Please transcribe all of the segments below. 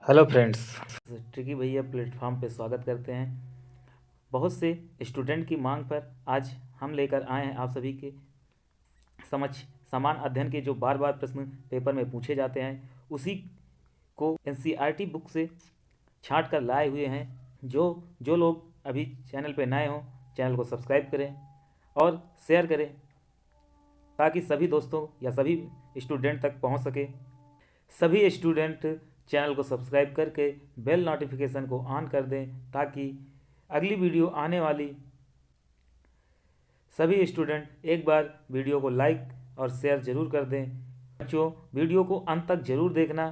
Hello friends, tricky भैया platform पे स्वागत करते हैं। बहुत से स्टूडेंट की मांग पर आज हम लेकर आए हैं आप सभी के समक्ष समान अध्ययन के जो बार बार प्रश्न पेपर में पूछे जाते हैं, उसी को एनसीईआरटी बुक से छांट कर लाए हुए हैं। जो लोग अभी चैनल पे नए हों, चैनल को सब्सक्राइब करें और शेयर करें ताकि सभी दोस्तों या सभी स्टूडेंट तक पहुंच सके। सभी स्टूडेंट चैनल को सब्सक्राइब करके बेल नोटिफिकेशन को ऑन कर दें ताकि अगली वीडियो आने वाली सभी स्टूडेंट एक बार वीडियो को लाइक और शेयर ज़रूर कर दें। बच्चों, वीडियो को अंत तक ज़रूर देखना।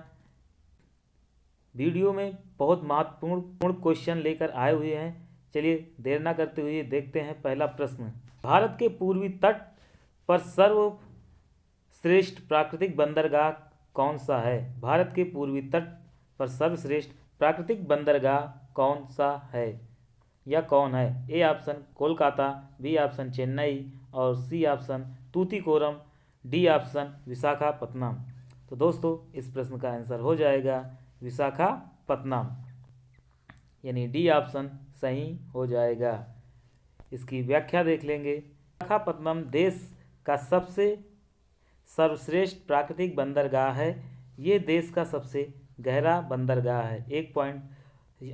वीडियो में बहुत महत्वपूर्ण क्वेश्चन लेकर आए हुए हैं। चलिए देर ना करते हुए देखते हैं पहला प्रश्न। भारत के पूर्वी तट पर सर्वश्रेष्ठ प्राकृतिक बंदरगाह कौन सा है? भारत के पूर्वी तट पर सर्वश्रेष्ठ प्राकृतिक बंदरगाह कौन सा है या कौन है? A option Kolkata, B option Chennai और C option Tuticorin, D option Visakhapatnam. तो दोस्तों, इस प्रश्न का आंसर हो जाएगा विशाखापत्तनम, यानी डी ऑप्शन सही हो जाएगा। इसकी व्याख्या देख लेंगे। विशाखापत्तनम देश का सबसे सर्वश्रेष्ठ प्राकृतिक बंदरगाह है। ये देश का सबसे गहरा बंदरगाह है। एक पॉइंट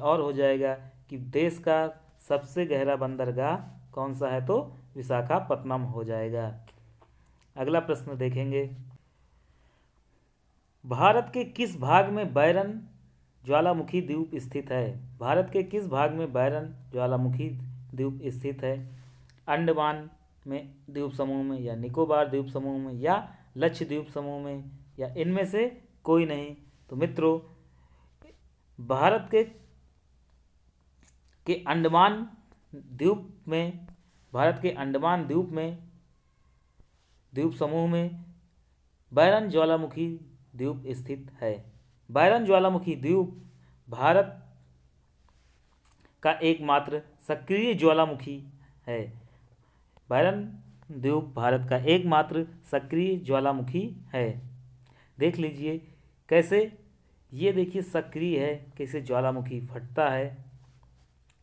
और हो जाएगा कि देश का सबसे गहरा बंदरगाह कौन सा है, तो विशाखापत्तनम हो जाएगा। अगला प्रश्न देखेंगे। भारत के किस भाग में बैरन ज्वालामुखी द्वीप स्थित है? भारत के किस भाग में बैरन ज्वालामुखी द्वीप स्थित है? अंडमान में द्वीप समूह में, या निकोबार द्वीप समूह में, या लक्षद्वीप समूह में, या इनमें से कोई नहीं? तो मित्रों, भारत के अंडमान द्वीप में, भारत के अंडमान द्वीप में द्वीप समूह में बैरन ज्वालामुखी द्वीप स्थित है। बैरन ज्वालामुखी द्वीप भारत का एकमात्र सक्रिय ज्वालामुखी है। बैरन द्वीप भारत का एकमात्र सक्रिय ज्वालामुखी है। देख लीजिए कैसे, ये देखिए सक्रिय है, कैसे ज्वालामुखी फटता है,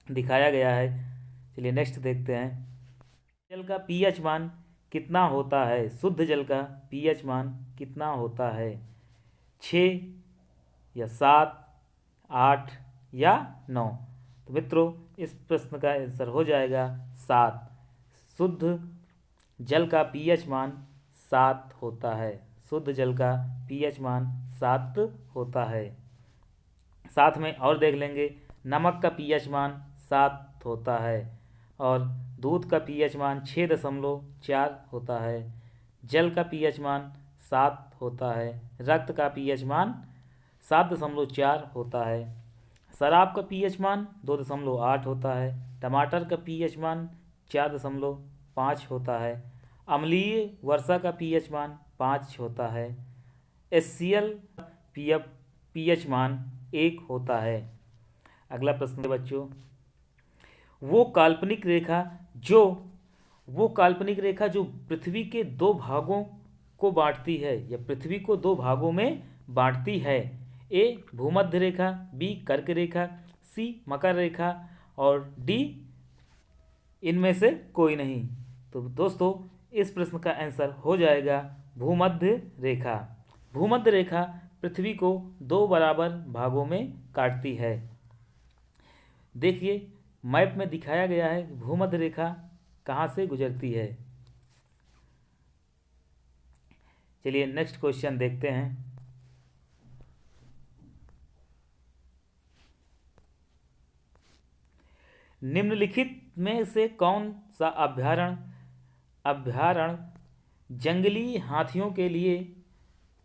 दिखाया गया है। चलिए नेक्स्ट देखते हैं। जल का पीएच मान कितना होता है? शुद्ध जल का पीएच मान कितना होता है? 6 या 7, 8 या 9? तो मित्रों, इस प्रश्न का आंसर हो जाएगा 7। शुद्ध जल का पीएच मान 7 होता है। शुद्ध जल का पीएच मान 7 होता है। साथ में और देख लेंगे, नमक का पीएच मान 7 होता है और दूध का पीएच मान 6.4 होता है। जल का पीएच मान 7 होता है। रक्त का पीएच मान 7.4 होता है। शराब का पीएच मान 2.8 होता है। टमाटर का पीएच मान 4.5 होता है। अम्लीय वर्षा का पीएच मान 5 होता है। HCl पीएच मान 1 होता है। अगला प्रश्न है बच्चों, वो काल्पनिक रेखा जो पृथ्वी के 2 भागों को बांटती है, या पृथ्वी को 2 भागों में बांटती है। ए भूमध्य रेखा, बी कर्क रेखा, सी मकर रेखा और डी इनमें से कोई नहीं? तो दोस्तों, इस प्रश्न का आंसर हो जाएगा भूमध्य रेखा। भूमध्य रेखा पृथ्वी को 2 बराबर भागों में काटती है। देखिए मैप में दिखाया गया है भूमध्य रेखा कहाँ से गुजरती है। चलिए नेक्स्ट क्वेश्चन देखते हैं। निम्नलिखित में से कौन सा अभ्यारण्य जंगली हाथियों के लिए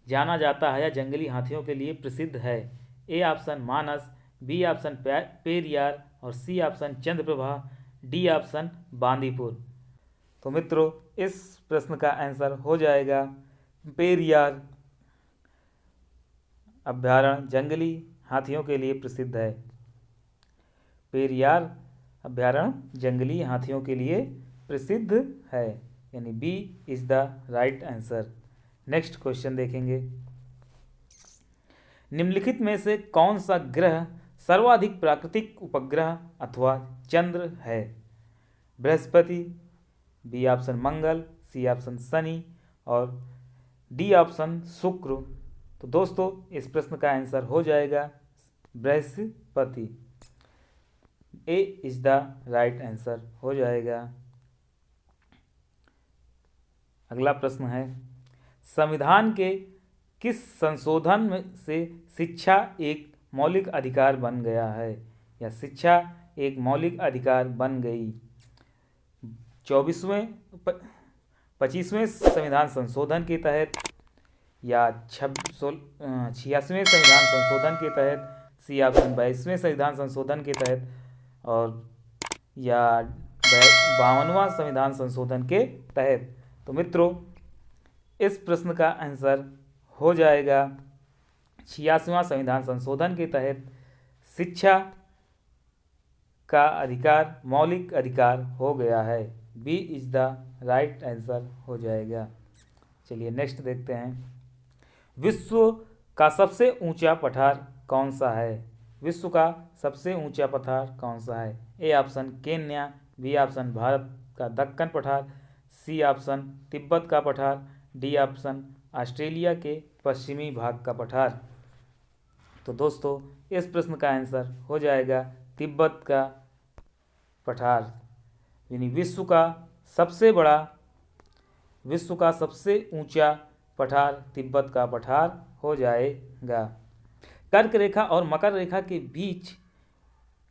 जाना जाता है या जंगली हाथियों के लिए प्रसिद्ध है? A option Manas, B option Periyar और C option Chandraprabha, D option Bandipur. तो मित्रों, इस प्रश्न का आंसर हो जाएगा पेरियार अभ्यारण्य जंगली हाथियों के लिए प्रसिद्ध है। पेरियार अभ्यारण्य जंगली हाथियों के लिए प्रसिद्ध है, यानी B is the right answer. Next question देखेंगे। निम्नलिखित में से कौन सा ग्रह सर्वाधिक प्राकृतिक उपग्रह अथवा चंद्र है? बृहस्पति, बी ऑप्शन मंगल, सी ऑप्शन शनि और डी ऑप्शन शुक्र। तो दोस्तों इस प्रश्न का आंसर हो जाएगा बृहस्पति। ए इज द राइट आंसर हो जाएगा। अगला प्रश्न है, संविधान के किस संशोधन से शिक्षा एक मौलिक अधिकार बन गया है, या शिक्षा एक मौलिक अधिकार बन गई? 25वें संविधान संशोधन के तहत, या 86वें संविधान संशोधन के तहत, सी ऑप्शन 22वें संविधान संशोधन के तहत और या 52वां संविधान संशोधन के तहत? तो मित्रों इस प्रश्न का आंसर हो जाएगा 86वां संविधान संशोधन के तहत शिक्षा का अधिकार मौलिक अधिकार हो गया है। B is the right answer हो जाएगा। चलिए नेक्स्ट देखते हैं, विश्व का सबसे ऊंचा पठार कौन सा है? विश्व का सबसे ऊंचा पठार कौन सा है? A option Kenya, B option Bharat का दक्कन पठार, सी ऑप्शन तिब्बत का पठार, डी ऑप्शन ऑस्ट्रेलिया के पश्चिमी भाग का पठार। तो दोस्तों इस प्रश्न का आंसर हो जाएगा तिब्बत का पठार, यानी विश्व का सबसे ऊंचा पठार तिब्बत का पठार हो जाएगा। कर्क रेखा और मकर रेखा के बीच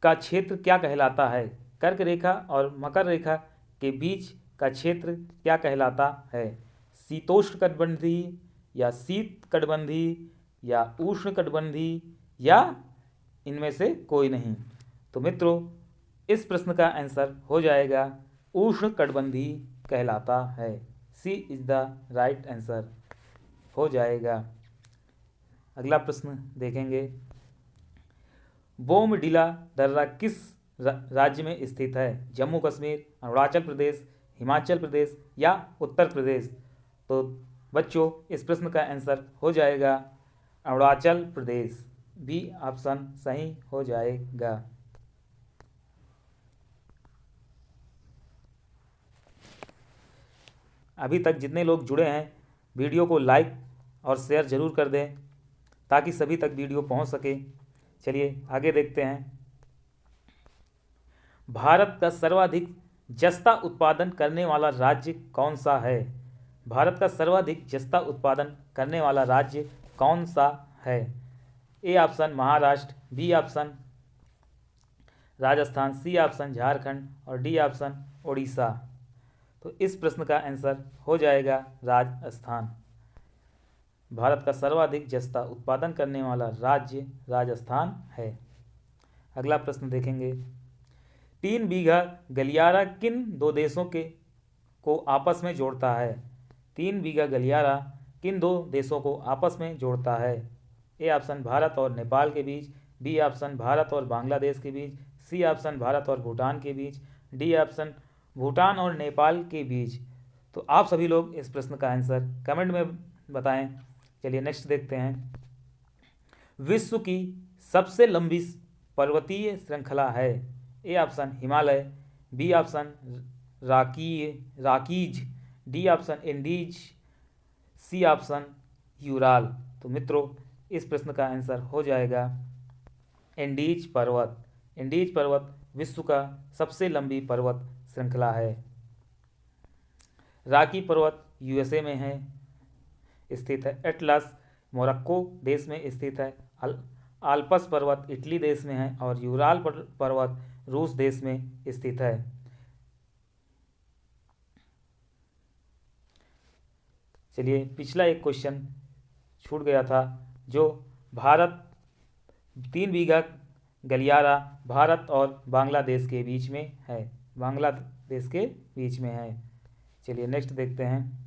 का क्षेत्र क्या कहलाता है? कर्क रेखा और मकर रेखा के बीच का क्षेत्र क्या कहलाता है? शीतोष्णकटिबंधीय या शीतकटिबंधीय या उष्णकटिबंधीय या इनमें से कोई नहीं? तो मित्रों इस प्रश्न का आंसर हो जाएगा उष्णकटिबंधीय कहलाता है। सी इज द राइट आंसर हो जाएगा। अगला प्रश्न देखेंगे, बोमडिला दर्रा किस राज्य में स्थित है? जम्मू कश्मीर, अरुणाचल प्रदेश, हिमाचल प्रदेश या उत्तर प्रदेश? तो बच्चों इस प्रश्न का आंसर हो जाएगा अरुणाचल प्रदेश। बी ऑप्शन सही हो जाएगा। अभी तक जितने लोग जुड़े हैं वीडियो को लाइक और शेयर जरूर कर दें ताकि सभी तक वीडियो पहुंच सके। चलिए आगे देखते हैं, भारत का सर्वाधिक जस्ता उत्पादन करने वाला राज्य कौन सा है? भारत का सर्वाधिक जस्ता उत्पादन करने वाला राज्य कौन सा है? A option Maharashtra, B option Rajasthan, C option Jharkhand और डी ऑप्शन उड़ीसा। तो इस प्रश्न का आंसर हो जाएगा राजस्थान। भारत का सर्वाधिक जस्ता उत्पादन करने वाला राज्य राजस्थान है। अगला प्रश्न देखेंगे, 3 बीघा गलियारा किन दो देशों को आपस में जोड़ता है? 3 बीघा गलियारा किन दो देशों को आपस में जोड़ता है? ए ऑप्शन भारत और नेपाल के बीच, बी ऑप्शन भारत और बांग्लादेश के बीच, सी ऑप्शन भारत और भूटान के बीच, डी ऑप्शन भूटान और नेपाल के बीच। तो आप सभी लोग इस प्रश्न का आंसर कमेंट में बताएं। चलिए नेक्स्ट देखते हैं, विश्व की सबसे लंबी पर्वतीय श्रृंखला है? A option Himalaya, B option Rockies, D option Andes, C option Ural. तो मित्रों इस प्रश्न का आंसर हो जाएगा एंडीज पर्वत। एंडीज पर्वत विश्व का सबसे लंबी पर्वत श्रृंखला है। राकी पर्वत यूएसए में है स्थित है। एटलस मोरक्को देश में स्थित है। आल्पस पर्वत इटली देश में है और यूराल पर्वत रूस देश में स्थित है। चलिए पिछला एक क्वेश्चन छूट गया था, जो भारत 3 बीघा गलियारा भारत और बांग्लादेश के बीच में है। बांग्लादेश के बीच में है। चलिए नेक्स्ट देखते हैं,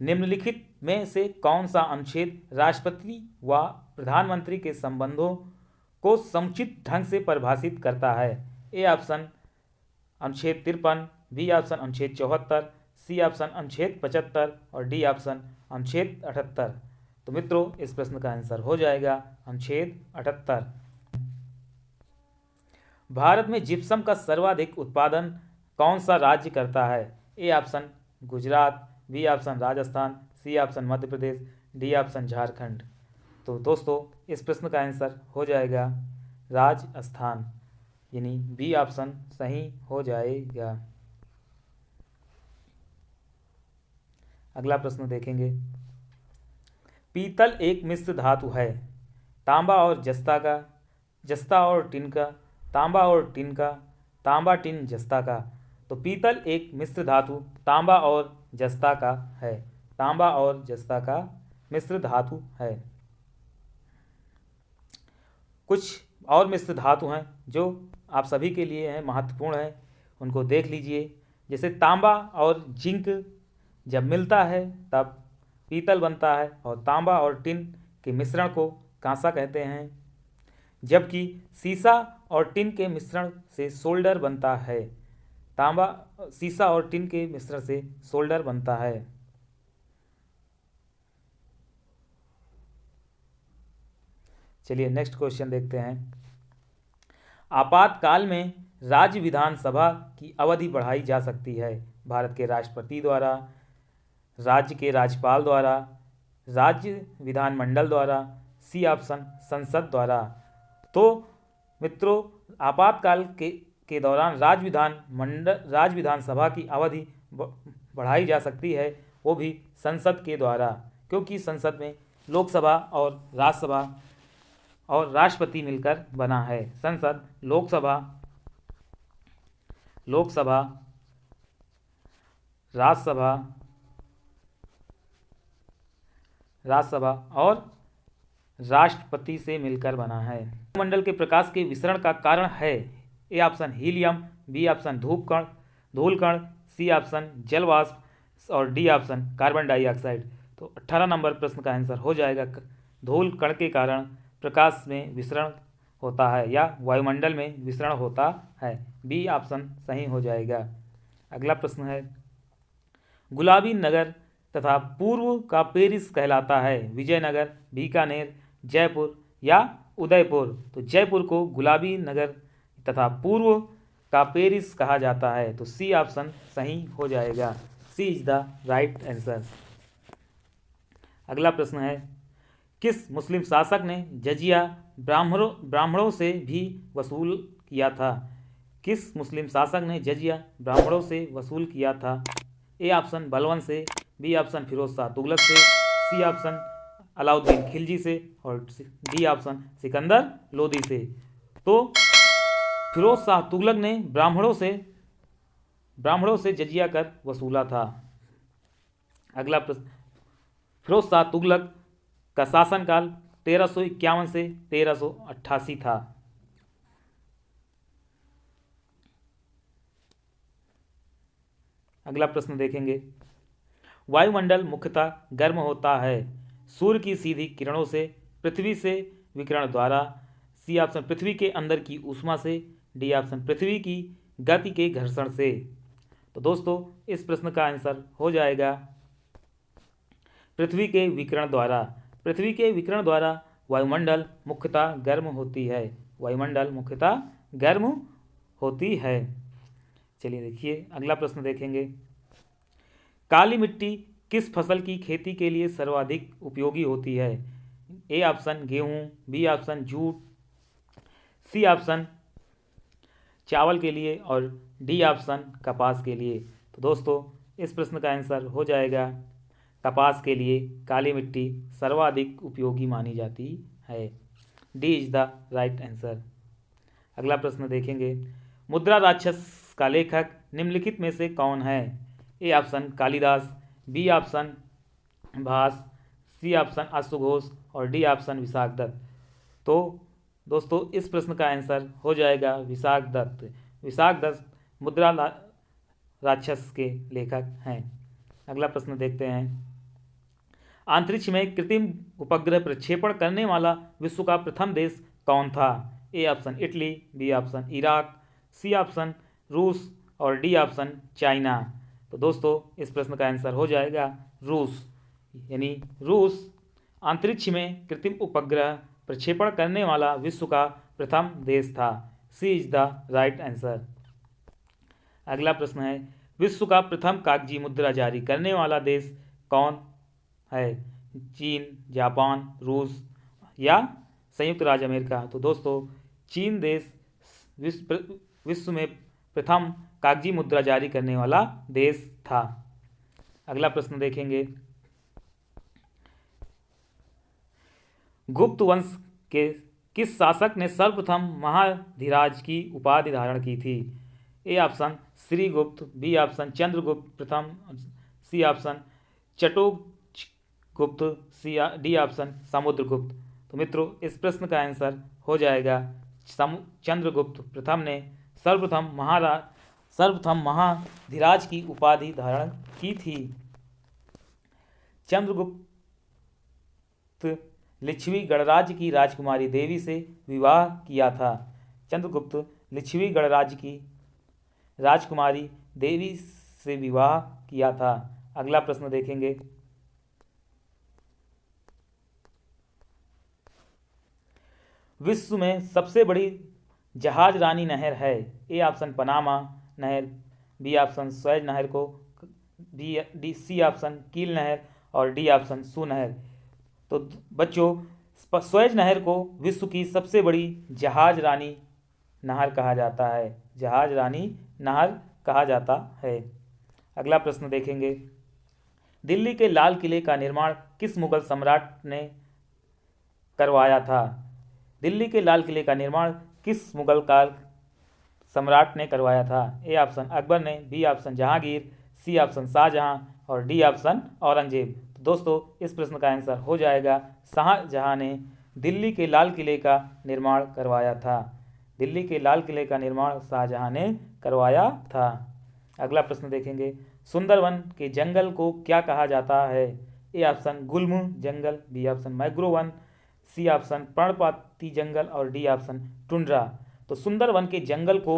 निम्नलिखित में से कौन सा अनुच्छेद राष्ट्रपति व प्रधानमंत्री के संबंधों को समुचित ढंग से परिभाषित करता है? ए ऑप्शन अनुच्छेद 53, बी ऑप्शन अनुच्छेद 74, सी ऑप्शन अनुच्छेद 75 और डी ऑप्शन अनुच्छेद 78। तो मित्रों इस प्रश्न का आंसर हो जाएगा अनुच्छेद 78। भारत में जिप्सम का सर्वाधिक उत्पादन कौन सा राज्य करता है? A option Gujarat, B option Rajasthan, C option Madhya Pradesh, D option Jharkhand. तो दोस्तों इस प्रश्न का आंसर हो जाएगा राजस्थान, यानी बी ऑप्शन सही हो जाएगा। अगला प्रश्न देखेंगे। पीतल एक मिश्र धातु है, तांबा और जस्ता का, जस्ता और टिन का, तांबा और टिन का, तांबा टिन जस्ता का। तो पीतल एक मिश्र धातु तांबा और जस्ता का है, तांबा और जस्ता का मिश्र धातु है। कुछ और मिश्र धातु हैं जो आप सभी के लिए हैं, महत्वपूर्ण है, उनको देख लीजिए। जैसे तांबा और जिंक जब मिलता है तब पीतल बनता है, और तांबा और टिन के मिश्रण को कांसा कहते हैं। जबकि सीसा और टिन के मिश्रण से सोल्डर बनता है। तांबा, सीसा और टिन के मिश्रण से सोल्डर बनता है। चलिए नेक्स्ट क्वेश्चन देखते हैं। आपातकाल में राज्य विधानसभा की अवधि बढ़ाई जा सकती है भारत के राष्ट्रपति द्वारा, राज्य के राज्यपाल द्वारा, राज्य विधानमंडल द्वारा, सी ऑप्शन संसद द्वारा। तो मित्रों आपातकाल के दौरान राज्य विधानसभा की अवधि बढ़ाई जा सकती है, वो भी संसद के द्वारा, क्योंकि संसद में लोकसभा और राज्यसभा और राष्ट्रपति मिलकर बना है। संसद लोकसभा राज्यसभा और राष्ट्रपति से मिलकर बना है। वायुमंडल के प्रकाश के विसरण का कारण है? A option helium, B option धूलकण, सी ऑप्शन जलवाष्प और डी ऑप्शन कार्बन डाइऑक्साइड। तो 18 नंबर प्रश्न का आंसर हो जाएगा धूल कण के कारण प्रकाश में विसरण होता है या वायुमंडल में विसरण होता है, बी ऑप्शन सही हो जाएगा। अगला प्रश्न है। गुलाबी नगर तथा पूर्व का पेरिस कहलाता है, विजयनगर, बीकानेर, जयपुर या उदयपुर। तो जयपुर को गुलाबी नगर तथा पूर्व का पेरिस कहा जाता है, तो सी ऑप्शन सही हो जाएगा, सी इज द राइट आंसर। अगला प्रश्न है। किस मुस्लिम शासक ने जजिया ब्राह्मणों से भी वसूल किया था? किस मुस्लिम शासक ने जजिया ब्राह्मणों से वसूल किया था? ए ऑप्शन बलवन से, बी ऑप्शन फिरोज शाह तुगलक से, सी ऑप्शन अलाउद्दीन खिलजी से और डी ऑप्शन सिकंदर लोदी से। तो फिरोज शाह तुगलक ने ब्राह्मणों से जजिया कर वसूला था। अगला प्रश्न। फिरोज शाह तुगलक का शासनकाल 1351 से 1388 था। अगला प्रश्न देखेंगे। वायुमंडल मुख्यतः गर्म होता है सूर्य की सीधी किरणों से, पृथ्वी से विकिरण द्वारा, सी ऑप्शन पृथ्वी के अंदर की ऊष्मा से, डी ऑप्शन पृथ्वी की गति के घर्षण से। तो दोस्तों इस प्रश्न का आंसर हो जाएगा पृथ्वी के विकिरण द्वारा। पृथ्वी के विकिरण द्वारा वायुमंडल मुख्यतः गर्म होती है, वायुमंडल मुख्यतः गर्म होती है। चलिए देखिए अगला प्रश्न देखेंगे। काली मिट्टी किस फसल की खेती के लिए सर्वाधिक उपयोगी होती है? ए ऑप्शन गेहूं, B option jute, C option चावल के लिए और डी ऑप्शन कपास के लिए। तो दोस्तों इस प्रश्न का आंसर हो जाएगा कपास के लिए काली मिट्टी सर्वाधिक उपयोगी मानी जाती है, D is the right answer. अगला प्रश्न देखेंगे। मुद्रा राक्षस का लेखक निम्नलिखित में से कौन है? A option Kalidasa, B option Bhasa, C option अश्वघोष और डी ऑप्शन विशाख दत्त। तो दोस्तों इस प्रश्न का आंसर हो जाएगा विशाख दत्त। विशाख दत्त मुद्रा राक्षस के लेखक हैं। अगला प्रश्न देखते हैं। अंतरिक्ष में कृत्रिम उपग्रह प्रक्षेपण करने वाला विश्व का प्रथम देश कौन था? A option Italy, B option Iraq, C option रूस और डी ऑप्शन चाइना। तो दोस्तों इस प्रश्न का आंसर हो जाएगा रूस, यानी रूस अंतरिक्ष में कृत्रिम उपग्रह प्रक्षेपण करने वाला विश्व का प्रथम देश था। सी इज द राइट आंसर। अगला प्रश्न है, विश्व का प्रथम कागजी मुद्रा जारी करने वाला देश कौन है? चीन, जापान, रूस या संयुक्त राज्य अमेरिका? तो दोस्तों चीन देश विश्व में प्रथम कागजी मुद्रा जारी करने वाला देश था। अगला प्रश्न देखेंगे, गुप्त वंश के किस शासक ने सर्वप्रथम महाधिराज की उपाधि धारण की थी? A option Shrigupta, B option Chandragupta प्रथम, सी ऑप्शन चटोगुप्त, डी ऑप्शन समुद्रगुप्त। तो मित्रों इस प्रश्न का आंसर हो जाएगा चंद्रगुप्त प्रथम ने सर्वप्रथम महाधिराज की उपाधि धारण की थी। चंद्रगुप्त लिच्छवी गणराज्य की राजकुमारी देवी से विवाह किया था। चंद्रगुप्त लिच्छवी गणराज्य की राजकुमारी देवी से विवाह किया था। अगला प्रश्न देखेंगे, विश्व में सबसे बड़ी जहाज रानी नहर है? ए ऑप्शन पनामा नहर, बी ऑप्शन स्वेज नहर को, सी ऑप्शन कील नहर और डी ऑप्शन सू नहर। तो बच्चों स्वेज नहर को विश्व की सबसे बड़ी जहाज रानी नहर कहा जाता है। जहाज रानी नहर कहा जाता है। अगला प्रश्न देखेंगे, दिल्ली के लाल किले का निर्माण किस मुगल सम्राट ने करवाया था? दिल्ली के लाल किले का निर्माण किस मुगल काल सम्राट ने करवाया था? ए ऑप्शन अकबर ने, B option Jahangir, C option Shahjahan और डी ऑप्शन औरंगजेब। तो दोस्तों इस प्रश्न का आंसर हो जाएगा शाहजहां ने दिल्ली के लाल किले का निर्माण करवाया था। दिल्ली के लाल किले का निर्माण शाहजहां ने करवाया था। अगला प्रश्न देखेंगे, सुंदरवन के जंगल को क्या कहा जाता है? ए ऑप्शन गुल्म जंगल, बी ऑप्शन मैंग्रोव वन, सी ऑप्शन पर्णपाती जंगल और डी ऑप्शन टुंड्रा। तो सुंदरवन के जंगल को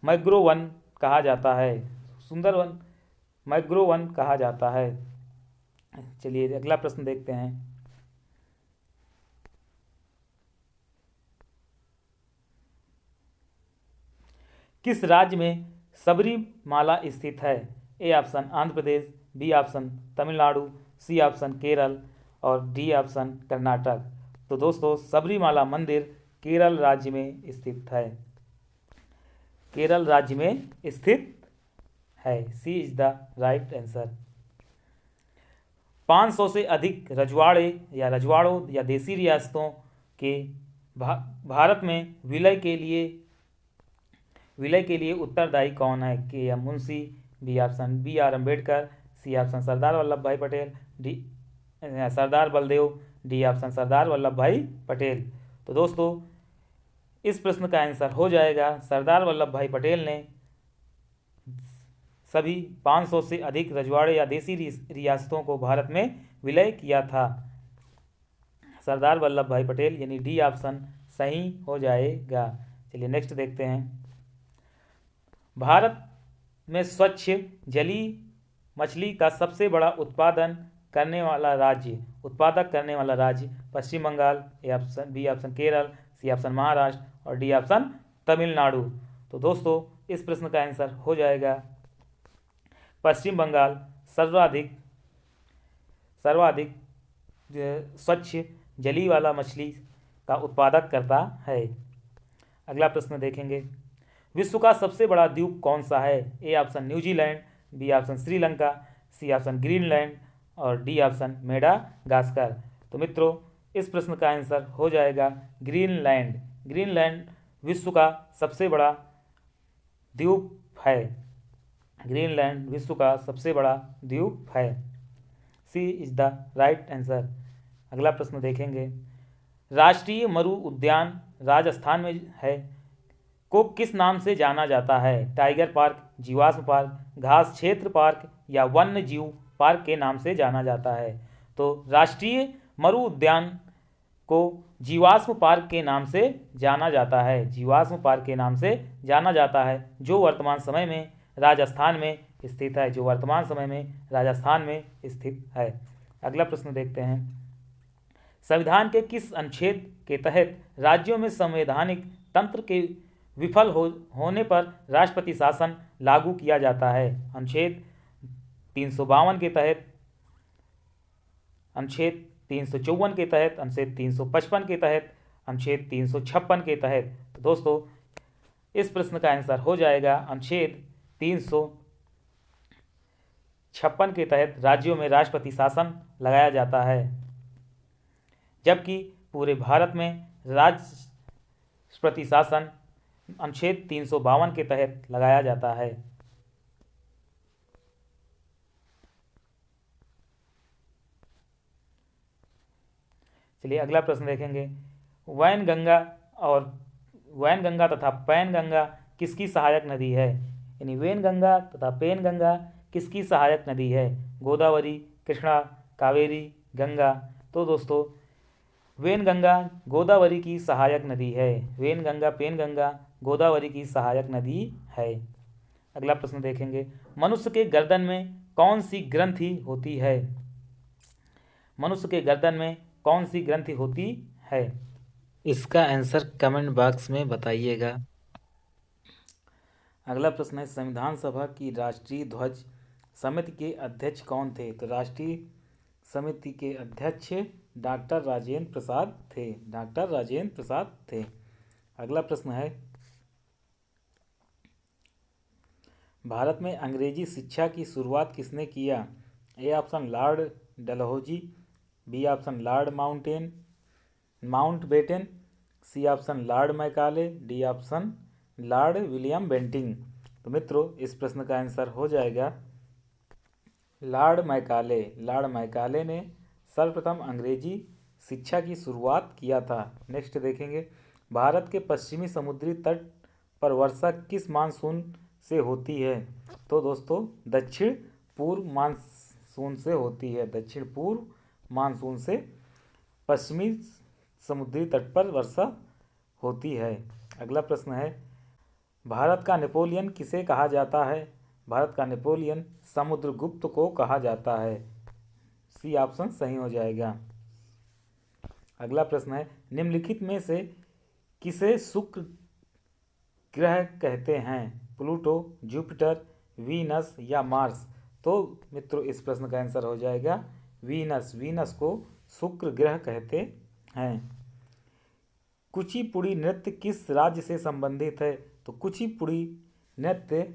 मैंग्रोव वन कहा जाता है। सुंदरवन मैंग्रोव वन कहा जाता है। चलिए अगला प्रश्न देखते हैं, किस राज्य में सबरीमाला स्थित है? A option Andhra Pradesh, B option Tamil Nadu, C option Kerala और डी ऑप्शन कर्नाटक। तो दोस्तों सबरीमाला मंदिर केरल राज्य में स्थित है। केरल राज्य में स्थित है। सी इज द राइट आंसर। 500 से अधिक रजवाड़ों या देसी रियासतों के भारत में विलय के लिए उत्तरदायी कौन है? K M Munshi, B option B R Ambedkar, C option Sardar Vallabh Bhai Patel, D Sardar Baldev, D option Sardar Vallabh Bhai Patel. तो दोस्तों इस प्रश्न का आंसर हो जाएगा सरदार वल्लभ भाई पटेल ने सभी 500 से अधिक रजवाड़े या देसी रियासतों को भारत में विलय किया था। सरदार वल्लभ भाई पटेल, यानी डी ऑप्शन सही हो जाएगा। चलिए नेक्स्ट देखते हैं, भारत में स्वच्छ जली मछली का सबसे बड़ा उत्पादक करने वाला राज्य Paschim Bengal, A option B option Kerala, C option Maharashtra और डी ऑप्शन तमिलनाडु। तो दोस्तों इस प्रश्न का आंसर हो जाएगा पश्चिम बंगाल सर्वाधिक स्वच्छ जली वाला मछली का उत्पादक करता है। अगला प्रश्न देखेंगे, विश्व का सबसे बड़ा द्वीप कौन सा है? A option New Zealand, B option Sri Lanka, C option Greenland और डी ऑप्शन मेडागास्कर। तो मित्रों इस प्रश्न का आंसर हो जाएगा ग्रीनलैंड। ग्रीनलैंड विश्व का सबसे बड़ा द्वीप है। ग्रीनलैंड विश्व का सबसे बड़ा द्वीप है। सी इज द राइट आंसर। अगला प्रश्न देखेंगे, राष्ट्रीय मरु उद्यान राजस्थान में है को किस नाम से जाना जाता है? टाइगर पार्क, जीवाश्म पार्क, घास क्षेत्र पार्क या वन्य जीव पार्क के नाम से जाना जाता है? तो राष्ट्रीय मरु उद्यान को जीवाश्म पार्क के नाम से जाना जाता है। जीवाश्म पार्क के नाम से जाना जाता है, जो वर्तमान समय में राजस्थान में स्थित है, जो वर्तमान समय में राजस्थान में स्थित है। अगला प्रश्न देखते हैं, संविधान के किस अनुच्छेद के तहत राज्यों में संवैधानिक तंत्र के विफल होने पर राष्ट्रपति शासन लागू किया जाता है? अनुच्छेद 352 के तहत, अनुच्छेद 354 के तहत, अनुच्छेद 355 के तहत, अनुच्छेद 356 के तहत। तो दोस्तों इस प्रश्न का आंसर हो जाएगा अनुच्छेद 356 के तहत राज्यों में राष्ट्रपति शासन लगाया जाता है, जबकि पूरे भारत में राष्ट्रपति शासन अनुच्छेद 352 के तहत लगाया जाता है। चलिए अगला प्रश्न देखेंगे, वैनगंगा तथा पैनगंगा किसकी सहायक नदी है? यानी वैनगंगा तथा पैनगंगा किसकी सहायक नदी है? गोदावरी, कृष्णा, कावेरी, गंगा। तो दोस्तों वैनगंगा गोदावरी की सहायक नदी है। वैनगंगा पैनगंगा गोदावरी की सहायक नदी है। अगला प्रश्न देखेंगे, मनुष्य के गर्दन में कौन सी ग्रंथि होती है? मनुष्य के गर्दन में कौन सी ग्रंथि होती है? इसका आंसर कमेंट बॉक्स में बताइएगा। अगला प्रश्न है, संविधान सभा की राष्ट्रीय ध्वज समिति के अध्यक्ष कौन थे? तो राष्ट्रीय समिति के अध्यक्ष डॉक्टर राजेंद्र प्रसाद थे। डॉक्टर राजेंद्र प्रसाद थे। अगला प्रश्न है, भारत में अंग्रेजी शिक्षा की शुरुआत किसने किया? A option Lord Dalhousie, B option Lord Mountbatten, C option Lord Macaulay, D option Lord William Bentinck. तो मित्रों इस प्रश्न का आंसर हो जाएगा लॉर्ड मैकाले। लॉर्ड मैकाले ने सर्वप्रथम अंग्रेजी शिक्षा की शुरुआत किया था। नेक्स्ट देखेंगे, भारत के पश्चिमी समुद्री तट पर वर्षा किस मानसून से होती है? तो दोस्तों दक्षिण पूर्व मानसून से होती है। दक्षिण पूर्व मानसून से पश्चिमी समुद्री तट पर वर्षा होती है। अगला प्रश्न है, भारत का नेपोलियन किसे कहा जाता है? भारत का नेपोलियन समुद्रगुप्त को कहा जाता है। सी ऑप्शन सही हो जाएगा। अगला प्रश्न है, निम्नलिखित में से किसे शुक्र ग्रह कहते हैं? प्लूटो, जुपिटर, वीनस या मार्स? तो मित्रों इस प्रश्न का आंसर हो जाएगा वीनस। वीनस को शुक्र ग्रह कहते हैं। कुचिपुड़ी नृत्य किस राज्य से संबंधित है? तो कुचिपुड़ी नृत्य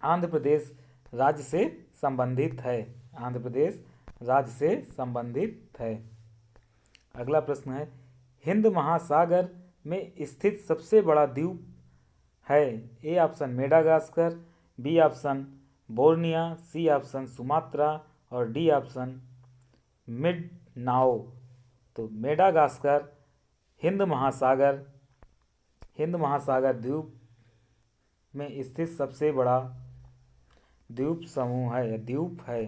आंध्र प्रदेश राज्य से संबंधित है। आंध्र प्रदेश राज्य से संबंधित है। अगला प्रश्न है, हिंद महासागर में स्थित सबसे बड़ा द्वीप है? A option Madagascar, B option Borneo, C option Sumatra और डी ऑप्शन मिंडानाओ। तो मेडागास्कर हिंद महासागर द्वीप में स्थित सबसे बड़ा द्वीप समूह है या द्वीप है।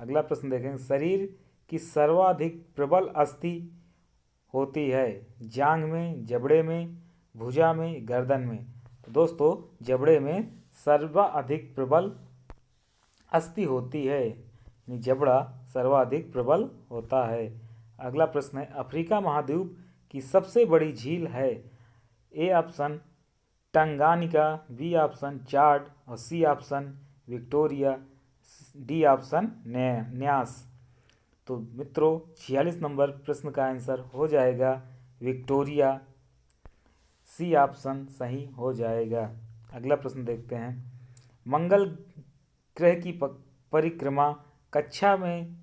अगला प्रश्न देखेंगे, शरीर की सर्वाधिक प्रबल अस्थि होती है? जांघ में, जबड़े में, भुजा में, गर्दन में? तो दोस्तों जबड़े में सर्वाधिक प्रबल अस्थि होती है, जबड़ा सर्वाधिक प्रबल होता है। अगला प्रश्न है, अफ्रीका महाद्वीप की सबसे बड़ी झील है? A option Tanganyika, B option Chad और C option Victoria, D option Nyasa. तो मित्रों 46 नंबर प्रश्न का आंसर हो जाएगा विक्टोरिया। सी ऑप्शन सही हो जाएगा। अगला प्रश्न देखते हैं, मंगल ग्रह की परिक्रमा कक्षा में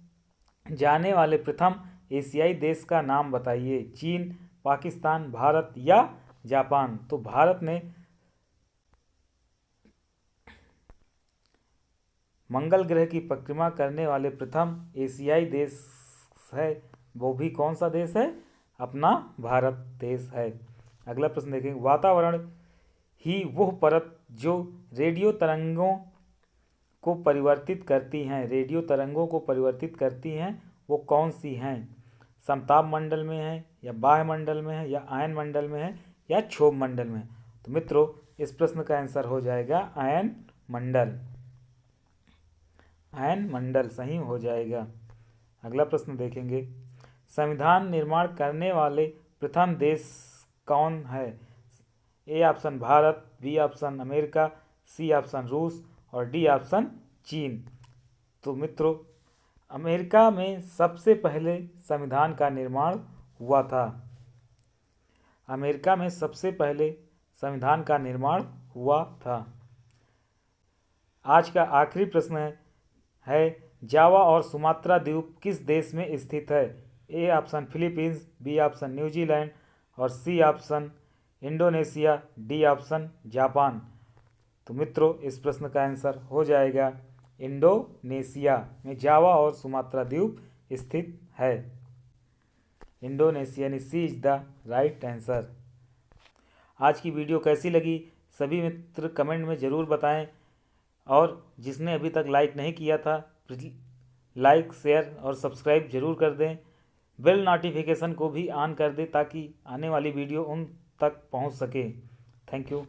जाने वाले प्रथम एशियाई देश का नाम बताइए? चीन, पाकिस्तान, भारत या जापान? तो भारत ने मंगल ग्रह की परिक्रमा करने वाले प्रथम एशियाई देश है, वो भी कौन सा देश है? अपना भारत देश है। अगला प्रश्न देखेंगे, वातावरण ही वह परत जो रेडियो तरंगों को परिवर्तित करती हैं? रेडियो तरंगों को परिवर्तित करती हैं वो कौन सी हैं? समताप मंडल में है या बाह्य मंडल में है या आयन मंडल में है या क्षोभ मंडल में? तो मित्रों इस प्रश्न का आंसर हो जाएगा आयन मंडल। आयन मंडल सही हो जाएगा। अगला प्रश्न देखेंगे, संविधान निर्माण करने वाले प्रथम देश कौन है? A option Bharat, B option America, C option रूस और डी ऑप्शन चीन। तो मित्रों, अमेरिका में सबसे पहले संविधान का निर्माण हुआ था। अमेरिका में सबसे पहले संविधान का निर्माण हुआ था। आज का आखिरी प्रश्न है जावा और सुमात्रा द्वीप किस देश में स्थित है? A option Philippines, B option New Zealand और C option Indonesia, D option Japan. तो मित्रों, इस प्रश्न का आंसर हो जाएगा इंडोनेशिया में जावा और सुमात्रा द्वीप स्थित है। इंडोनेशिया यानी सी इज द राइट आंसर। आज की वीडियो कैसी लगी सभी मित्र कमेंट में ज़रूर बताएं, और जिसने अभी तक लाइक नहीं किया था लाइक, शेयर और सब्सक्राइब जरूर कर दें। बेल नोटिफिकेशन को भी ऑन कर दें ताकि आने वाली वीडियो उन तक पहुंच सके। Thank you.